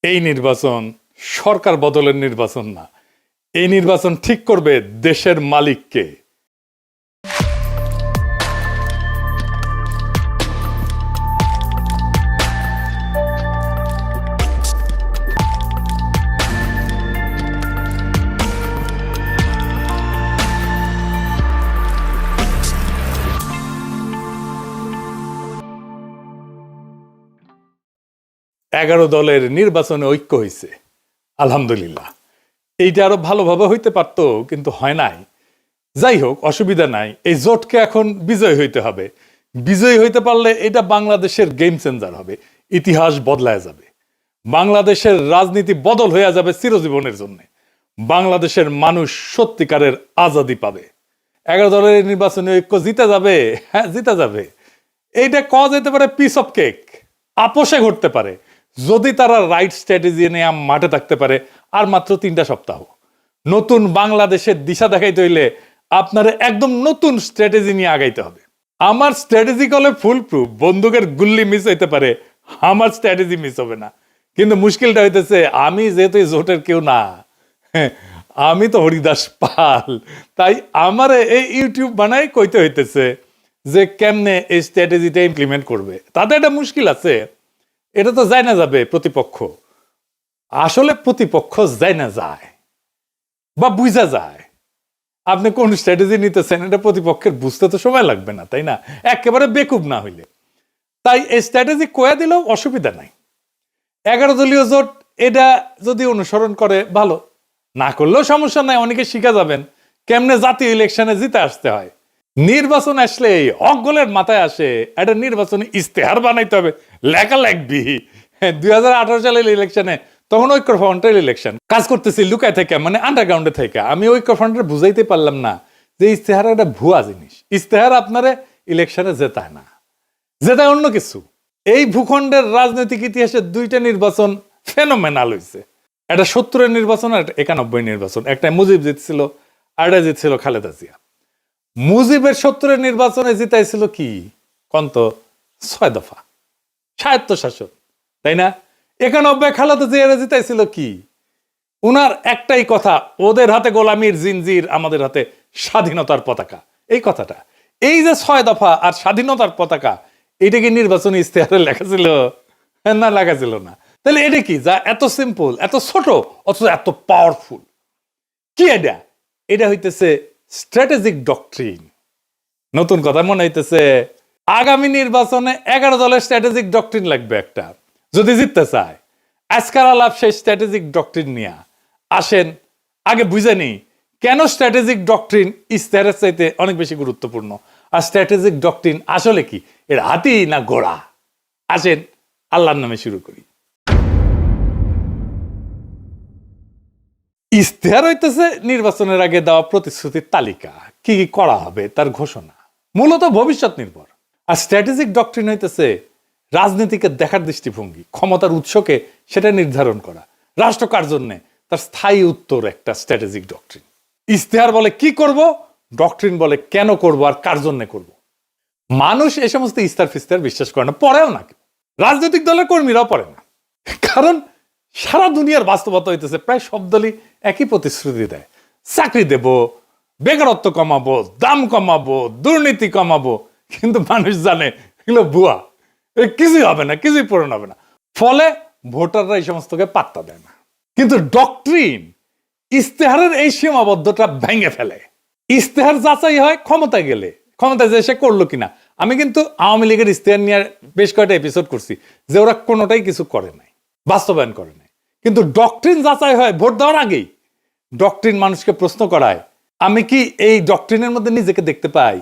এই নির্বাচন সরকার বদলের নির্বাচন না, এই নির্বাচন ঠিক করবে দেশের মালিককে। এগারো দলের নির্বাচনে ঐক্য হয়েছে, আলহামদুলিল্লাহ। এইটা আরো ভালোভাবে হইতে পারতো, কিন্তু হয় নাই। যাই হোক, অসুবিধা নাই। এই জোটকে এখন বিজয় হইতে হবে। বিজয়ী হইতে পারলে এটা বাংলাদেশের গেম চেঞ্জার হবে, ইতিহাস বদলায় যাবে, বাংলাদেশের রাজনীতি বদল হয়ে যাবে চিরজীবনের জন্য। বাংলাদেশের মানুষ সত্যিকারের আজাদি পাবে। এগারো দলের নির্বাচনে ঐক্য জিতে যাবে, হ্যাঁ জিতে যাবে। এইটা কওয়া যেতে পারে পিস অফ কেক, আপোষে ঘটতে পারে যদি তারা রাইট স্ট্র্যাটেজি নিয়ে মাঠে থাকতে পারে। আর মাত্র 3টা সপ্তাহ। নতুন বাংলাদেশের দিশা দেখাইতে হইলে আপনার একদম নতুন স্ট্র্যাটেজি নিয়ে আগাইতে হবে। আমার স্ট্র্যাটেজি কলে ফুল প্রুফ, বন্দুকের গুল্লি মিস হইতে পারে, আমার স্ট্র্যাটেজি মিস হবে না। কিন্তু মুশকিলটা হইতেছে, আমি যেহেতু জোটের কেউ না, আমি তো হরিদাস পাল, তাই আমার এই ইউটিউব বানাই কইতে হইতেছে যে কেমনে এই স্ট্র্যাটেজিটা ইমপ্লিমেন্ট করবে। তাতে একটা মুশকিল আছে, এটা তো যায় না যাবে প্রতিপক্ষ। আসলে প্রতিপক্ষ যায় না যায় বা বুঝা যায় আপনি কোন স্ট্র্যাটেজি নিতেছেন, এটা প্রতিপক্ষের বুঝতে তো সময় লাগবে না, তাই না? একেবারে বেকুব না হইলে। তাই এই স্ট্র্যাটেজি কয়া দিলেও অসুবিধা নাই। 11 দলীয় জোট এটা যদি অনুসরণ করে ভালো, না করলেও সমস্যা নাই। অনেকে শিখা যাবেন কেমনে জাতীয় ইলেকশনে জিতে আসতে হয়। নির্বাচন আসলে অগলের মাথায় আসে একটা নির্বাচনে ইস্তেহার বানাইতে হবে, লেখা লাগবি। 2018 সালের ইলেকশনে তখন ঐক্যফ্রন্টের ইলেকশন কাজ করতেছি লুকায় থেকে, মানে আন্ডারগ্রাউন্ডে থেকে। আমি ঐক্যফ্রন্টের বুঝাইতে পারলাম না যে ইস্তেহার একটা ভুয়া জিনিস। ইস্তেহার আপনারে ইলেকশনে জেতায় না, জেতায় অন্য কিছু। এই ভূখণ্ডের রাজনৈতিক ইতিহাসে 2টা নির্বাচন ফেনোমেনাল হয়েছে। একটা 70-এর নির্বাচন আর 91 নির্বাচন। একটা মুজিব জিতছিল, আর একটা জিতছিল খালেদা জিয়া। মুজিবের 70-এর নির্বাচনে জিতাইছিল কি কন্ত 6 দফা স্বায়ত্তশাসন, তাই না? 91 খালেদা জিয়া জিতাইছিল কি? উনার একটাই কথা, ওদের হাতে গোলামির জিনজির, আমাদের হাতে স্বাধীনতার পতাকা। এই কথাটা, এই যে 6 দফা আর স্বাধীনতার পতাকা, এটা কি নির্বাচনী ইস্তেহারে লেখা ছিল? না, লেখা ছিল না। তাহলে এটা কি যা এত সিম্পল, এত ছোট, অথচ এত পাওয়ারফুল? কি এটা? এটা হইতেছে স্ট্র্যাটেজিক ডক্ট্রিন। নতুন কথা মনে হইতেছে, আগামী নির্বাচনে 11 দলের স্ট্র্যাটেজিক ডক্ট্রিন লাগবে একটা, যদি জিততে চায়। আজকাল আলাপ সেই স্ট্র্যাটেজিক ডক্ট্রিন নিয়ে আসেন। আগে বুঝে নি কেন স্ট্র্যাটেজিক ডক্ট্রিন ইস্তেহারের চাইতে অনেক বেশি গুরুত্বপূর্ণ, আর স্ট্র্যাটেজিক ডক্ট্রিন আসলে কি, এর হাতি না ঘোড়া? আসেন আল্লাহর নামে শুরু করি। ইস্তেহার হইতেছে নির্বাচনের আগে দেওয়া প্রতিশ্রুতির তালিকা, কি কি করা হবে তার ঘোষণা, মূলত ভবিষ্যৎ নির্ভর। আর স্ট্র্যাটেজিক ডক্ট্রিন হইতেছে রাজনীতিকে দেখার দৃষ্টিভঙ্গি, ক্ষমতার উৎসকে সেটা নির্ধারণ করা, রাষ্ট্র কার জন্য, তার স্থায়ী উত্তর একটা স্ট্র্যাটেজিক ডক্ট্রিন। ইস্তেহার বলে কি করব, ডক্ট্রিন বলে কেন করব আর কার জন্য করব। মানুষ এই সমস্ত ইস্তার ফিস্তার বিশ্বাস করে না, পড়েও না। রাজনৈতিক দলের কর্মীরাও পড়ে না, কারণ সারা দুনিয়ার বাস্তবতা হইতেছে প্রায় সব দলই একই প্রতিশ্রুতি দেয়। চাকরি দেব, বেকারত্ব কমাবো, দাম কমাবো, দুর্নীতি কমাবো, কিন্তু মানুষ জানে এগুলো ভুয়া, কিছুই হবে না, কিছুই পূরণ হবে না। ফলে ভোটাররা এই সমস্তকে পাত্তা দেয় না। কিন্তু ডক্ট্রিন ইস্তেহারের এই সীমাবদ্ধতা ভেঙে ফেলে। ইস্তেহার যাচাই হয় ক্ষমতায় গেলে, ক্ষমতায় যে সে করলো কিনা। আমি কিন্তু আওয়ামী লীগের ইস্তেহার নিয়ে বেশ কয়েকটা এপিসোড করছি যে ওরা কোনোটাই কিছু করে নাই, বাস্তবায়ন করে নাই। কিন্তু ডক্ট্রিন যাচাই হয় ভোট দেওয়ার আগেই। ডক্ট্রিন মানুষকে প্রশ্ন করায়, আমি কি এই ডক্ট্রিনের মধ্যে নিজেকে দেখতে পাই?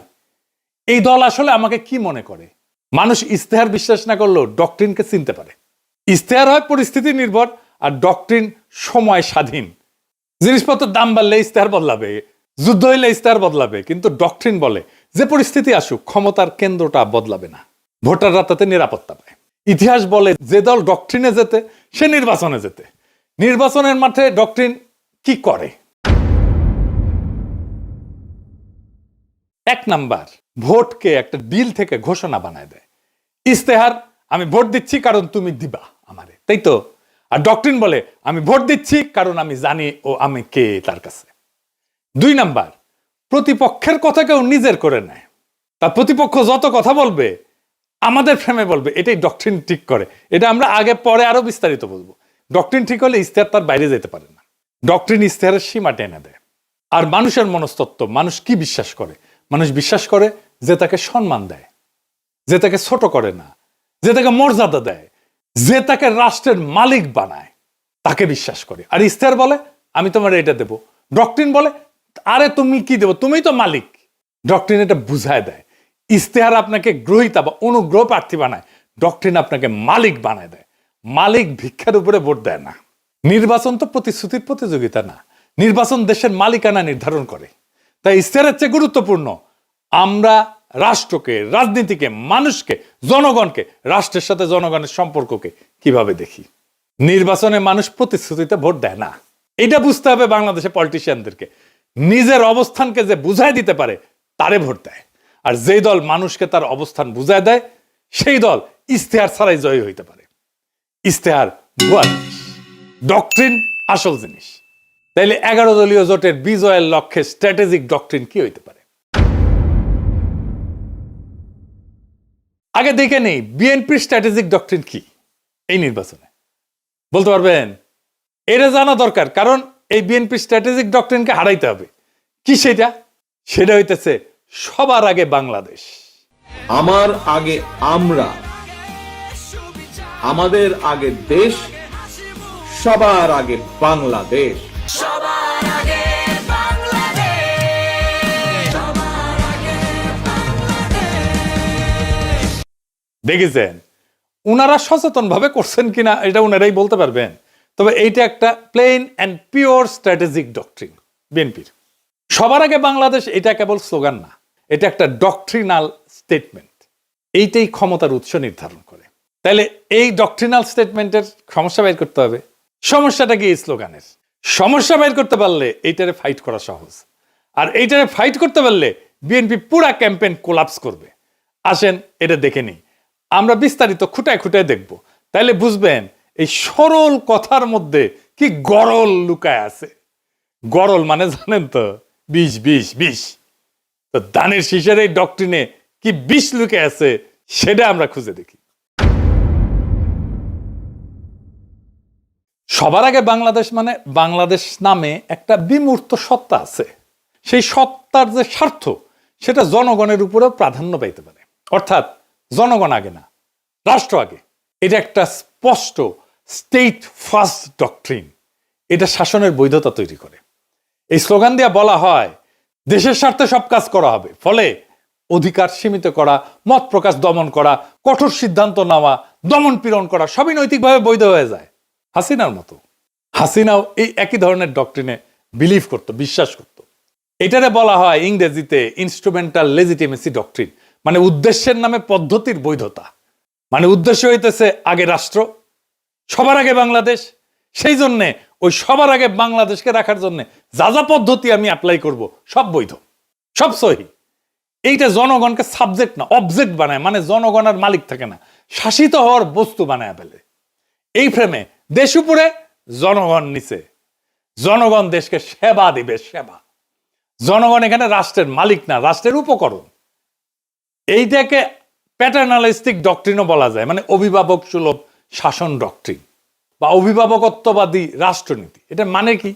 এই দল আসলে আমাকে কি মনে করে? মানুষ ইস্তেহার বিশ্বাস না করলেও ডক্ট্রিনকে চিনতে পারে। ইস্তেহার হয় পরিস্থিতি নির্ভর, আর ডক্ট্রিন সময় স্বাধীন। জিনিসপত্রের দাম বাড়লে ইস্তেহার বদলাবে, যুদ্ধ হইলে ইস্তেহার বদলাবে, কিন্তু ডক্ট্রিন বলে যে পরিস্থিতি আসুক ক্ষমতার কেন্দ্রটা বদলাবে না, ভোটাররা তাতে নিরাপত্তা পায়। ইতিহাস বলে যে দল ডক্ট্রিনে যেতে সে নির্বাচনে যেতে। নির্বাচনের মাঠে ডক্ট্রিন কি করে? 1 নাম্বার, ভোটকে একটা ডিল থেকে ঘোষণা বানায় দেয়। ইস্তেহার, আমি ভোট দিচ্ছি কারণ তুমি দিবা আমারে, তাই তো? আর ডক্ট্রিন বলে আমি ভোট দিচ্ছি কারণ আমি জানি ও আমি কে তার কাছে। 2 নাম্বার, প্রতিপক্ষের কথা কেউ নিজের করে নেয়। তার প্রতিপক্ষ যত কথা বলবে আমাদের ফ্রেমে বলবে, এটাই ডক্ট্রিন ঠিক করে। এটা আমরা আগে পরে আরো বিস্তারিত বলবো। ডক্ট্রিন ঠিক হলে ইশতেহার তার বাইরে যেতে পারে না। ডক্ট্রিন ইশতেহারের সীমা টেনে দেয়। আর মানুষের মনস্তত্ত্ব, মানুষ কি বিশ্বাস করে? মানুষ বিশ্বাস করে যে তাকে সম্মান দেয়, যে তাকে ছোট করে না, যে তাকে মর্যাদা দেয়, যে তাকে রাষ্ট্রের মালিক বানায়, তাকে বিশ্বাস করে। আর ইশতেহার বলে আমি তোমার এটা দেব। ডক্ট্রিন বলে আরে তুমি কি দেবো, তুমি তো মালিক। ডক্ট্রিন এটা বুঝায় দেয়। ইশতেহার আপনাকে গ্রহীতা বা অনুগ্রহ প্রার্থী বানায়, ডক্ট্রিন আপনাকে মালিক বানায় দেয়। মালিক ভিক্ষার উপরে ভোট দেয় না। নির্বাচন তো প্রতিশ্রুতির প্রতিযোগিতা না, নির্বাচন দেশের মালিকানা নির্ধারণ করে। তাই ইশতেহারের চেয়ে গুরুত্বপূর্ণ আমরা রাষ্ট্রকে, রাজনীতিকে, মানুষকে, জনগণকে, রাষ্ট্রের সাথে জনগণের সম্পর্ককে কিভাবে দেখি। নির্বাচনে মানুষ প্রতিশ্রুতিতে ভোট দেয় না, এটা বুঝতে হবে বাংলাদেশের পলিটিশিয়ানদেরকে। নিজের অবস্থানকে যে বুঝাই দিতে পারে তারে ভোট দেয়। আর যেই দল মানুষকে তার অবস্থান বুঝায় দেয় সেই দল ইশতেহার ছাড়াই জয়ী হইতে পারে। ইশতেহার ভুয়া জিনিস, ডক্ট্রিন আসল জিনিস। তাইলে 11 দলীয় জোটের বিজয়ের লক্ষ্যে স্ট্র্যাটেজিক ডক্ট্রিন কি হইতে পারে? আগে দেখে নেই বিএনপির স্ট্র্যাটেজিক ডক্ট্রিন কি এই নির্বাচনে, বলতে পারবেন? এটা জানা দরকার, কারণ এই বিএনপির স্ট্র্যাটেজিক ডক্ট্রিনকে হারাইতে হবে। কি সেটা? সেটা হইতেছে সবার আগে বাংলাদেশ। আমার আগে আমরা, আমাদের আগে দেশ, সবার আগে বাংলাদেশ। সবার আগে বাংলাদেশ, সবার আগে বাংলাদেশ। দেখেছেন উনারা সচেতন ভাবে করছেন কিনা এটা উনারাই বলতে পারবেন। তবে এইটা একটা plain and pure strategic doctrine বিএনপির। সবার আগে বাংলাদেশ এটা কেবল স্লোগান না, এটা একটা ডক্ট্রিনাল স্টেটমেন্ট। এইটাই ক্ষমতার উৎস নির্ধারণ করে। তাহলে এই ডক্ট্রিনাল স্টেটমেন্টের সমস্যা বের করতে হবে। সমস্যাটা কি? এই স্লোগানের সমস্যা বের করতে পারলে এইটারে ফাইট করা সহজ। আর এইটারে ফাইট করতে পারলে বিএনপি পুরা ক্যাম্পেইন কোলাপস করবে। আসেন এটা দেখে নিই, আমরা বিস্তারিত খুঁটায় খুঁটায় দেখব। তাইলে বুঝবেন এই সরল কথার মধ্যে কি গরল লুকায় আছে। গরল মানে জানেন তো, বিষ বিষ বিষ। তো দানের শীষের এই ডক্ট্রিনে কি বিষ লুকে আছে সেটা আমরা খুঁজে দেখি। সবার আগে বাংলাদেশ মানে বাংলাদেশ নামে একটা বিমূর্ত সত্তা আছে। সেই সত্তার যে স্বার্থ সেটা জনগণের উপরেও প্রাধান্য পাইতে পারে। অর্থাৎ জনগণ আগে না, রাষ্ট্র আগে। এটা একটা স্পষ্ট স্টেট ফার্স্ট ডক্ট্রিন। এটা শাসনের বৈধতা তৈরি করে। এই স্লোগান দিয়ে বলা হয় দেশের স্বার্থে সব কাজ করা হবে, ফলে অধিকার সীমিত করা, মত প্রকাশ দমন করা, কঠোর সিদ্ধান্ত নেওয়া, দমন পীড়ন করা সবই নৈতিকভাবে বৈধ হয়ে যায়। হাসিনার মতো। হাসিনাও এই একই ধরনের ডক্ট্রিনে বিলিভ করত, বিশ্বাস করত। এটারে বলা হয় ইংরেজিতে ইনস্ট্রুমেন্টাল লেজিটিমেসি ডক্ট্রিন, মানে উদ্দেশ্যের নামে পদ্ধতির বৈধতা। মানে উদ্দেশ্য হইতেছে আগে রাষ্ট্র, সবার আগে বাংলাদেশ। সেই জন্যে ওই সবার আগে বাংলাদেশকে রাখার জন্য যা যা পদ্ধতি আমি অ্যাপ্লাই করব সব বৈধ, সব সহি। এইটা জনগণকে সাবজেক্ট না অবজেক্ট বানায়, মানে জনগণ আর মালিক থাকে না, শাসিত হওয়ার বস্তু বানায় ফেলে। এই ফ্রেমে দেশ উপরে, জনগণ নিচে। জনগণ দেশকে সেবা দিবে, সেবা। জনগণ এখানে রাষ্ট্রের মালিক না, রাষ্ট্রের উপকরণ। এইটাকে প্যাটার্নালিস্টিক ডক্ট্রিনও বলা যায়, মানে অভিভাবক সুলভ শাসন ডক্ট্রিন বা অভিভাবকত্ববাদী রাষ্ট্রনীতি। এটা মানে কি?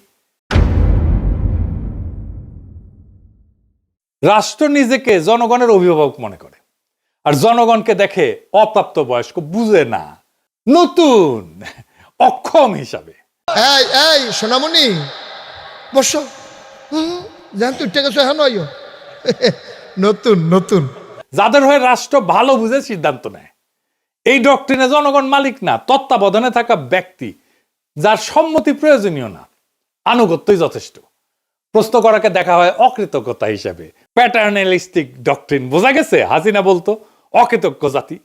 রাষ্ট্র নিজেকে জনগণের অভিভাবক মনে করে, আর জনগণকে দেখে অপ্রাপ্ত বয়স্ক, বুঝে না, নতুন, অক্ষম হিসাবে। এই এই সোনামণি বসো, জান তুই টেকে হ্যাঁ নয় নতুন নতুন। যাদের হয়ে রাষ্ট্র ভালো বুঝে সিদ্ধান্ত নেয়। এই ডক্ট্রিনে জনগণ মালিক না, তত্ত্বাবধানে থাকা ব্যক্তি, যার সম্মতি প্রয়োজনীয় না, আনুগত্যই যথেষ্ট। প্রশ্ন করাকে দেখা হয় অকৃতজ্ঞতা হিসাবে। Paternalistic doctrine. বোঝা গেছে হাসিনা বলতো অকৃতজ্ঞ জাতি।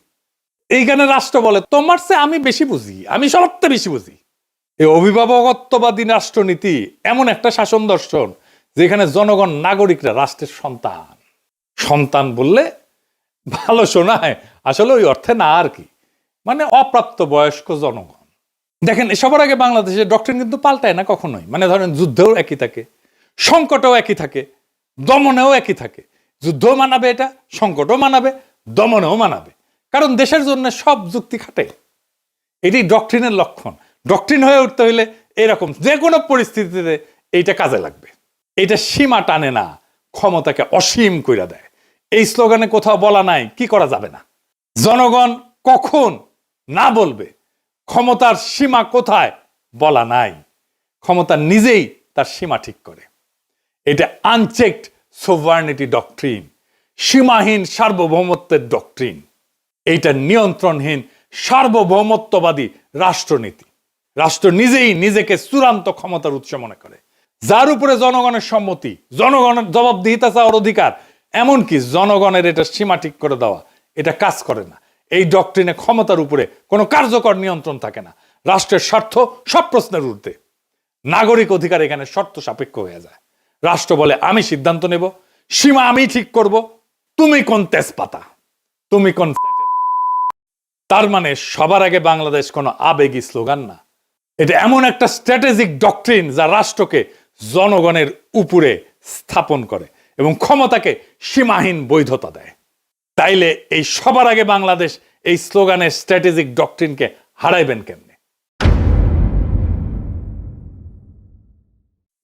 এইখানে রাষ্ট্র বলে তোমার চেয়ে আমি বেশি বুঝি, আমি সবচেয়ে বেশি বুঝি। এই অভিভাবকত্ববাদী রাষ্ট্রনীতি এমন একটা শাসন দর্শন যেখানে জনগণ নাগরিকরা রাষ্ট্রের সন্তান। সন্তান বললে ভালো শোনায়, আসলে ওই অর্থে না আর কি, মানে অপ্রাপ্ত বয়স্ক জনগণ। দেখেন সবার আগে বাংলাদেশের ডক্টরিন কিন্তু পাল্টায় না কখনোই, মানে ধরেন যুদ্ধেও একই থাকে, সংকটেও একই থাকে, দমনেও একই থাকে। যুদ্ধও মানাবে, এটা সংকটও মানাবে, দমনেও মানাবে, কারণ দেশের জন্য সব যুক্তি খাটে। এটি ডক্টরিনের লক্ষণ। ডক্টরিন হয়ে উঠতে হইলে এরকম যে কোনো পরিস্থিতিতে এইটা কাজে লাগবে। এটা সীমা টানে না, ক্ষমতাকে অসীম কইরা দেয়। এই স্লোগানে কোথাও বলা নাই কি করা যাবে না, জনগণ কখন না বলবে, ক্ষমতার সীমা কোথায় বলা নাই। ক্ষমতা নিজেই তার সীমা ঠিক করে। এটা আনচেকড সোভার্নিটি ডক্ট্রিন, সীমাহীন সার্বভৌমত্বের ডক্ট্রিন। এইটা নিয়ন্ত্রণহীন সার্বভৌমত্ববাদী রাষ্ট্রনীতি। রাষ্ট্র নিজেই নিজেকে চূড়ান্ত ক্ষমতার উৎস মনে করে, যার উপরে জনগণের সম্মতি, জনগণের জবাবদিহিতা চাওয়ার অধিকার, এমনকি জনগণের এটা সীমা ঠিক করে দেওয়া, এটা কাজ করে না। এই ডক্ট্রিনে ক্ষমতার উপরে কোনো কার্যকর নিয়ন্ত্রণ থাকে না। রাষ্ট্রের স্বার্থ সব প্রশ্নের ঊর্ধ্বে। নাগরিক অধিকার এখানে শর্ত সাপেক্ষ হয়ে যায়। রাষ্ট্র বলে আমি সিদ্ধান্ত নেব, সীমা আমি ঠিক করব, তুমি কোন তেজপাতা, তুমি কোন। তার মানে সবার আগে বাংলাদেশ কোনো আবেগী স্লোগান না, এটা এমন একটা স্ট্র্যাটেজিক ডক্ট্রিন যা রাষ্ট্রকে জনগণের উপরে স্থাপন করে এবং ক্ষমতাকে সীমাহীন বৈধতা দেয়। তাইলে এই সবার আগে বাংলাদেশ এই স্লোগানের স্ট্র্যাটেজিক ডক্ট্রিনকে হারাইবেন কেমনে?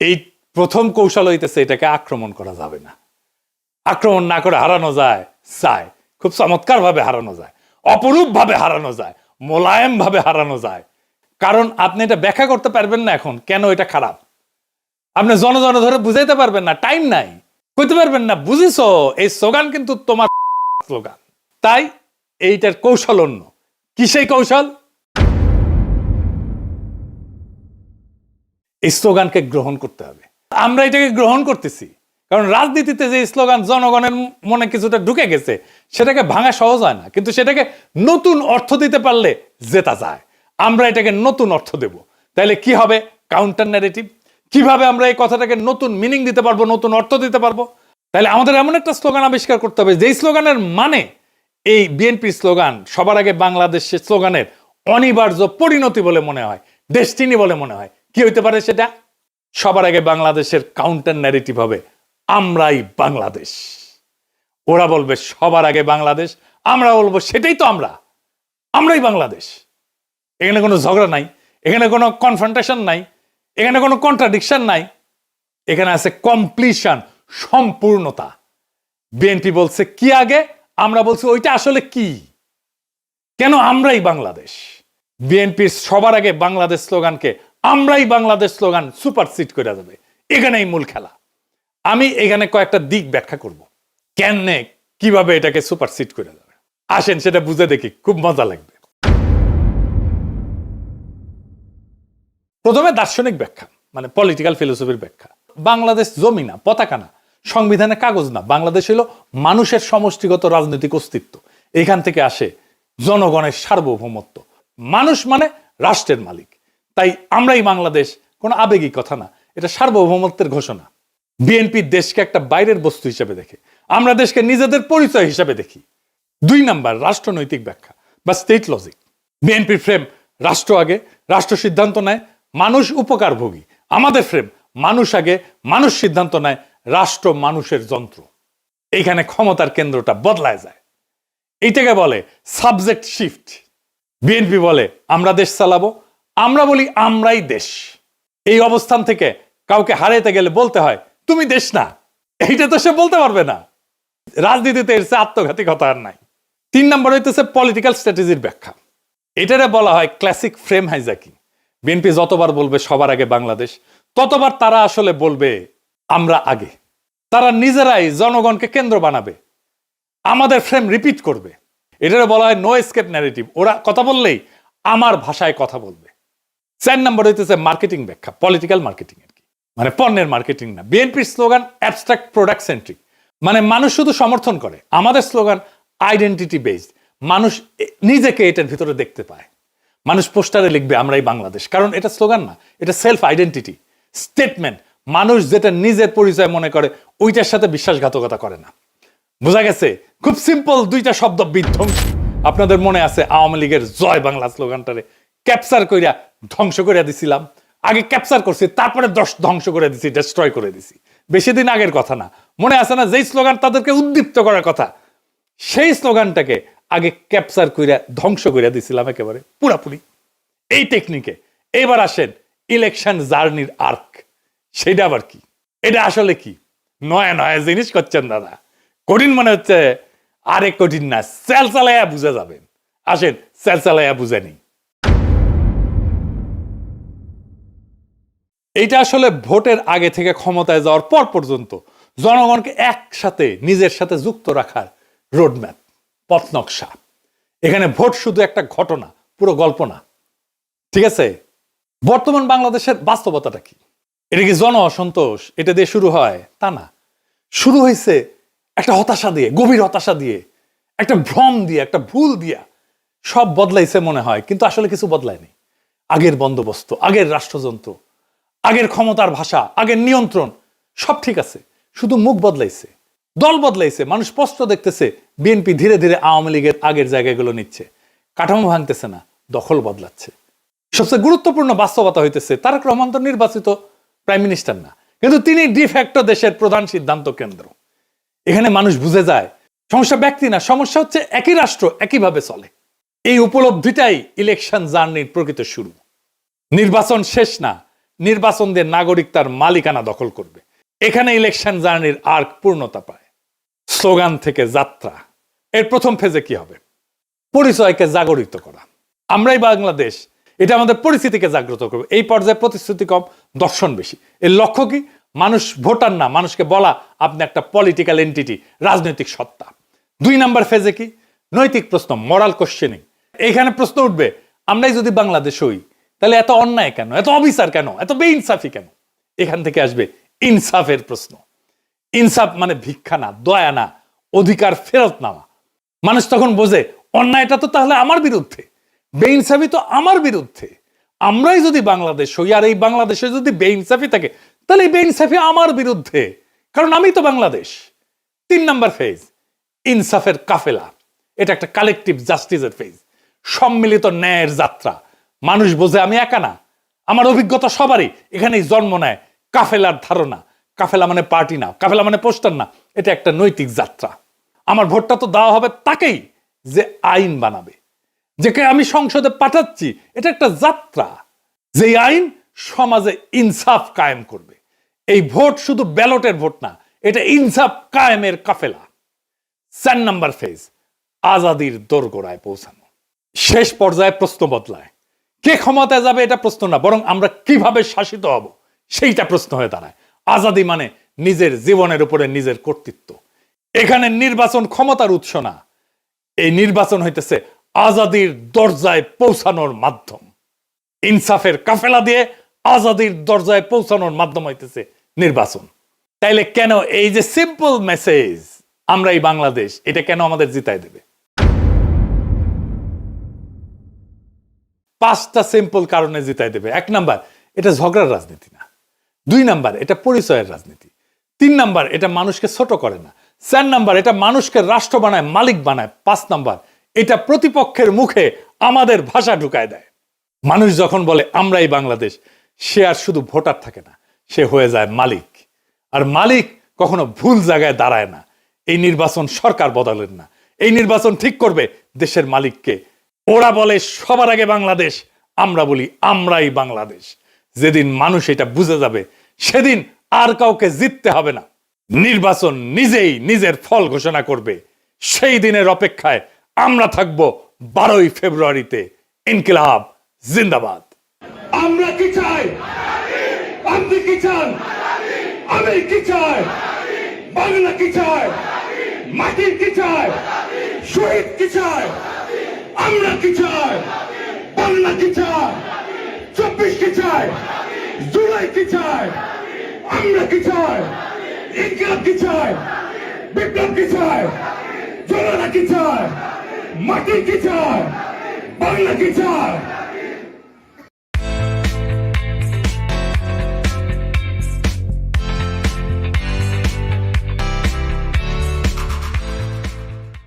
এই প্রথম কৌশল হইতেছে এটাকে আক্রমণ করা যাবে না। আক্রমণ না করে হারানো যায়, খুব চমৎকার ভাবে হারানো যায়, অপরূপ ভাবে হারানো যায়, মোলায়েম ভাবে হারানো যায়। কারণ আপনি এটা ব্যাখ্যা করতে পারবেন না এখন কেন এটা খারাপ। আপনি জন ধরে বুঝাইতে পারবেন না, টাইম নাই, কইতে পারবেন না বুঝিস এই স্লোগান কিন্তু তোমার স্লোগান। তাই এইটার কৌশল অন্য। কি সেই কৌশল? এই স্লোগানকে গ্রহণ করতে হবে। আমরা এটাকে গ্রহণ করতেছি কারণ রাজনীতিতে যে স্লোগান জনগণের মনে কিছুটা ঢুকে গেছে, সেটাকে ভাঙা সহজ হয় না, কিন্তু সেটাকে নতুন অর্থ দিতে পারলে জেতা যায়। আমরা এটাকে নতুন অর্থ দেব। তাহলে কি হবে? Counter narrative. কিভাবে আমরা এই কথাটাকে নতুন মিনিং দিতে পারবো, নতুন অর্থ দিতে পারবো? তাহলে আমাদের এমন একটা স্লোগান আবিষ্কার করতে হবে যেই স্লোগানের মানে এই বিএনপির স্লোগান সবার আগে বাংলাদেশের স্লোগানের অনিবার্য পরিণতি বলে মনে হয়, ডেস্টিনি বলে মনে হয়। কি হইতে পারে সেটা? সবার আগে বাংলাদেশের কাউন্টার ন্যারেটিভ হবে আমরাই বাংলাদেশ। ওরা বলবে সবার আগে বাংলাদেশ, আমরা বলবো সেটাই তো আমরাই বাংলাদেশ। এখানে কোনো ঝগড়া নাই, এখানে কোনো কনফ্রন্টেশন নাই, এখানে কোনো কন্ট্রাডিকশন নাই, এখানে আছে কমপ্লিশন, সম্পূর্ণতা। বিএনপি বলছে কি আগে, আমরা বলছি ওইটা আসলে কি, কেন আমরাই বাংলাদেশ। বিএনপির সবার আগে বাংলাদেশ স্লোগানকে আমরাই বাংলাদেশ স্লোগান সুপারসিড করে যাবে। এখানেই মূল খেলা। আমি এখানে কয়েকটা দিক ব্যাখ্যা করব কেন, কিভাবে এটাকে সুপারসিড করে যাবে। আসেন সেটা বুঝে দেখি, খুব মজা লাগবে। প্রথমে দার্শনিক ব্যাখ্যা, মানে পলিটিক্যাল ফিলোসফির ব্যাখ্যা। বাংলাদেশ জমি না, পতাকা না, সংবিধানের কাগজ না, বাংলাদেশ হলো মানুষের সমষ্টিগত রাজনৈতিক অস্তিত্ব। এখান থেকে আসে জনগণের সার্বভৌমত্ব। মানুষ মানে রাষ্ট্রের মালিক। তাই আমরাই বাংলাদেশ কোনো আবেগী কথা না, এটা সার্বভৌমত্বের ঘোষণা। বিএনপি দেশকে একটা বাইরের বস্তু হিসেবে দেখে, আমরা দেশকে নিজেদের পরিচয় হিসেবে দেখি। 2 নাম্বার রাষ্ট্রনৈতিক ব্যাখ্যা বা স্টেট লজিক। বিএনপির ফ্রেম রাষ্ট্র আগে, রাষ্ট্র সিদ্ধান্ত নেয়, মানুষ উপকারভোগী। আমাদের ফ্রেম মানুষ আগে, মানুষ সিদ্ধান্ত নেয়, রাষ্ট্র মানুষের যন্ত্র। এইখানে ক্ষমতার কেন্দ্রটা বদলায় যায়। এইটাকে বলে সাবজেক্ট শিফট। বিএনপি বলে আমরা দেশ চালাবো, আমরা বলি আমরাই দেশ। এই অবস্থান থেকে কাউকে হারাইতে গেলে বলতে হয় তুমি দেশ না। এইটা তো সে বলতে পারবে না। রাজনীতিতে এর চেয়ে আত্মঘাতী কথা আর নাই। 3 নম্বর হইতেছে পলিটিক্যাল স্ট্র্যাটেজির ব্যাখ্যা। এটারে বলা হয় ক্লাসিক ফ্রেম হাইজ্যাকিং। বিএনপি যতবার বলবে সবার আগে বাংলাদেশ, ততবার তারা আসলে বলবে আমরা আগে। তারা নিজেরাই জনগণকে কেন্দ্র বানাবে, আমাদের ফ্রেম রিপিট করবে। এটারে বলা হয় নো এসকেপ ন্যারেটিভ। ওরা কথা বললেই আমার ভাষায় কথা বলবে। 4 নম্বর হইতেছে মার্কেটিং ব্যাখ্যা, পলিটিক্যাল মার্কেটিং আর কি, মানে পণ্যের মার্কেটিং না। বিএনপির স্লোগান অ্যাবস্ট্রাক্ট প্রোডাক্ট সেন্ট্রিক, মানে মানুষ শুধু সমর্থন করে। আমাদের স্লোগান আইডেন্টিটি বেসড, মানুষ নিজেকে এটার ভিতরে দেখতে পায়। মানুষ পোস্টারে লিখবে আমরাই বাংলাদেশ, কারণ এটা স্লোগান না, এটা সেলফ আইডেন্টিটি স্টেটমেন্ট। মানুষ যেটা নিজের পরিচয় মনে করে ওইটার সাথে বিশ্বাসঘাতকতা করে না। বোঝা গেছে? খুব সিম্পল 2টা শব্দ, বিধ্বংসী। আপনাদের মনে আছে আওয়ামী লীগের জয় বাংলা স্লোগানটারে ক্যাপচার কইরা ধ্বংস করে দিছিলাম, আগে ক্যাপচার করছি তারপরে ধ্বংস করে দিছি, ডেস্ট্রয় করে দিছি। বেশি দিন আগের কথা না, মনে আছে না যেই স্লোগান তাদেরকে উদ্দীপ্ত করার কথা, সেই স্লোগানটাকে আগে ক্যাপচার কইরা ধ্বংস করে দিছিলাম একেবারে পুরাপুরি। এই টেকনিকে এবার আসেন ইলেকশন জার্নির আর্ক, সেটা আবার কি? এটা আসলে কি? নয়া নয়া জিনিস করছেন দাদা, কঠিন মনে হচ্ছে, আরে কঠিন না, সেল চালাইয়া বুঝে যাবেন। আসেন সেল চালাইয়া বুঝে নিই। এইটা আসলে ভোটের আগে থেকে ক্ষমতায় যাওয়ার পর পর্যন্ত জনগণকে একসাথে নিজের সাথে যুক্ত রাখার রোডম্যাপ, পথ নকশা। এখানে ভোট শুধু একটা ঘটনা, পুরো গল্প না, ঠিক আছে? বর্তমান বাংলাদেশের বাস্তবতাটা কি? এটা কি জন অসন্তোষ এটা দিয়ে শুরু হয়? তা না, শুরু হয়েছে একটা হতাশা দিয়ে, গভীর হতাশা দিয়ে, একটা ভ্রম দিয়ে, একটা ভুল দিয়া। সব বদলাইছে মনে হয়, কিন্তু আসলে কিছু বদলায়নি। আগের বন্দোবস্ত, আগের রাষ্ট্রযন্ত্র, আগের ক্ষমতার ভাষা, আগের নিয়ন্ত্রণ সব ঠিক আছে, শুধু মুখ বদলাইছে, দল বদলাইছে। মানুষ স্পষ্ট দেখতেছে বিএনপি ধীরে ধীরে আওয়ামী লীগের আগের জায়গাগুলো নিচ্ছে, কাঠামো ভাঙতেছে না, দখল বদলাচ্ছে। সবচেয়ে গুরুত্বপূর্ণ বাস্তবতা হইতেছে তারেক রহমান তো নির্বাচিত প্রাইম মিনিস্টার না, কিন্তু তিনি ডিফ্যাক্টো দেশের প্রধান সিদ্ধান্ত কেন্দ্র। এখানে মানুষ বুঝে যায় সমস্যা ব্যক্তি না, সমস্যা হচ্ছে একই রাষ্ট্র একইভাবে চলে। এই উপলব্ধিটাই ইলেকশন জার্নির প্রকৃত শুরু। নির্বাচন শেষ না, নির্বাচন দিয়ে নাগরিক তার মালিকানা দখল করবে। এখানে ইলেকশন জার্নির আর্ক পূর্ণতা পায়। স্লোগান থেকে যাত্রা, এর প্রথম ফেজে কি হবে? পরিচয়কে জাগরিত করা। আমরাই বাংলাদেশ, এটা আমাদের পরিস্থিতিকে জাগ্রত করবে। এই পর্যায়ে প্রতিশ্রুতি কম, দর্শন বেশি। এর লক্ষ্য কি? মানুষ ভোটার না, মানুষকে বলা আপনি একটা পলিটিক্যাল এন্টিটি, রাজনৈতিক সত্তা। 2 নাম্বার ফেজে কি? নৈতিক প্রশ্ন, মরাল কোশ্চেনিং। এখানে প্রশ্ন উঠবে, আমরাই যদি বাংলাদেশ হই তাহলে এত অন্যায় কেন, এত অবিচার কেন, এত বেইনসাফি কেন? এখান থেকে আসবে ইনসাফের প্রশ্ন। ইনসাফ মানে ভিক্ষা না, দয়া না, অধিকার ফেরত নেওয়া। মানুষ তখন বোঝে অন্যায়টা তো তাহলে আমার বিরুদ্ধে, বেইনসাফি তো আমার বিরুদ্ধে। আমরাই যদি বাংলাদেশ হই আর এই বাংলাদেশে যদি বেইনসাফি থাকে তাহলে এই বেইনসাফি আমার বিরুদ্ধে, কারণ আমি তো বাংলাদেশ। 3 নাম্বার ফেজ, ইনসাফের কাফেলা। এটা একটা কালেকটিভ জাস্টিসের ফেজ, সম্মিলিত ন্যায়ের যাত্রা। মানুষ বোঝে আমি একা না, আমার অভিজ্ঞতা সবারই। এখানেই জন্ম নেয় কাফেলার ধারণা। কাফেলা মানে পার্টি না, কাফেলা মানে পোস্টার না, এটা একটা নৈতিক যাত্রা। আমার ভোটটা তো দেওয়া হবে তাকেই যে আইন বানাবে, যাকে আমি সংসদে পাঠাচ্ছি। এটা একটা যাত্রা, যে আইন সমাজে ইনসাফ কায়েম করবে। এই ভোট শুধু ব্যালটের ভোট না, এটা ইনসাফ কায়েমের কাফেলা। 4 নাম্বার ফেজ, আজাদির দোরগোড়ায় পৌঁছানো। শেষ পর্যায়ে প্রশ্ন বদলায়, কে ক্ষমতায় যাবে এটা প্রশ্ন না, বরং আমরা কিভাবে শাসিত হব সেইটা প্রশ্ন হয়ে দাঁড়ায়। আজাদি মানে নিজের জীবনের উপরে নিজের কর্তৃত্ব। এখানে নির্বাচন ক্ষমতার উৎস না, এই নির্বাচন হইতেছে আজাদির দরজায় পৌঁছানোর মাধ্যম। ইনসাফের কাফেলা দিয়ে আজাদির দরজায় পৌঁছানোর মাধ্যম হইতেছে নির্বাচন। তাইলে কেন এই যে সিম্পল মেসেজ আমরা এই বাংলাদেশ, এটা কেন আমাদের জিতায় দেবে? 5টা সিম্পল কারণে জিতায় দেবে। 1 নাম্বার, এটা ঝগড়ার রাজনীতি না। 2 নাম্বার, এটা পরিচয়ের রাজনীতি। 3 নাম্বার, এটা মানুষকে ছোট করে না। 4 নাম্বার, এটা মানুষকে রাষ্ট্র বানায়, মালিক বানায়। 5 নাম্বার, এটা প্রতিপক্ষের মুখে আমাদের ভাষা ঢুকায় দেয়। মানুষ যখন বলে আমরাই বাংলাদেশ, সে আর শুধু ভোটার থাকে না, সে হয়ে যায় মালিক। আর মালিক কখনো ভুল জায়গায় দাঁড়ায় না। এই নির্বাচন সরকার বদলেন না, এই নির্বাচন ঠিক করবে দেশের মালিককে। ওরা বলে সবার আগে বাংলাদেশ, আমরা বলি আমরাই বাংলাদেশ। যেদিন মানুষ এটা বুঝে যাবে সেদিন আর কাউকে জিততে হবে না। নির্বাচন নিজেই নিজের ফল ঘোষণা করবে। সেই দিনের অপেক্ষায় আমরা থাকবো 12ই ফেব্রুয়ারিতে। ইনকিলাব জিন্দাবাদ। আমরা কি চাই? আপনি কি চান? আমি কি চাই? বাংলা কি চায়? মাটির কি চায়? শহীদ কি চায়? আমরা কি চাই? বাংলা কি চায়? 24 কি চায়? জুলাই কি চায়? আমরা কি চাই? ইনকিলাব কি চায়? বিপ্লব কি চায়? জনতা কি চায়? মাটি কি চায়? বাংলা কি চায়?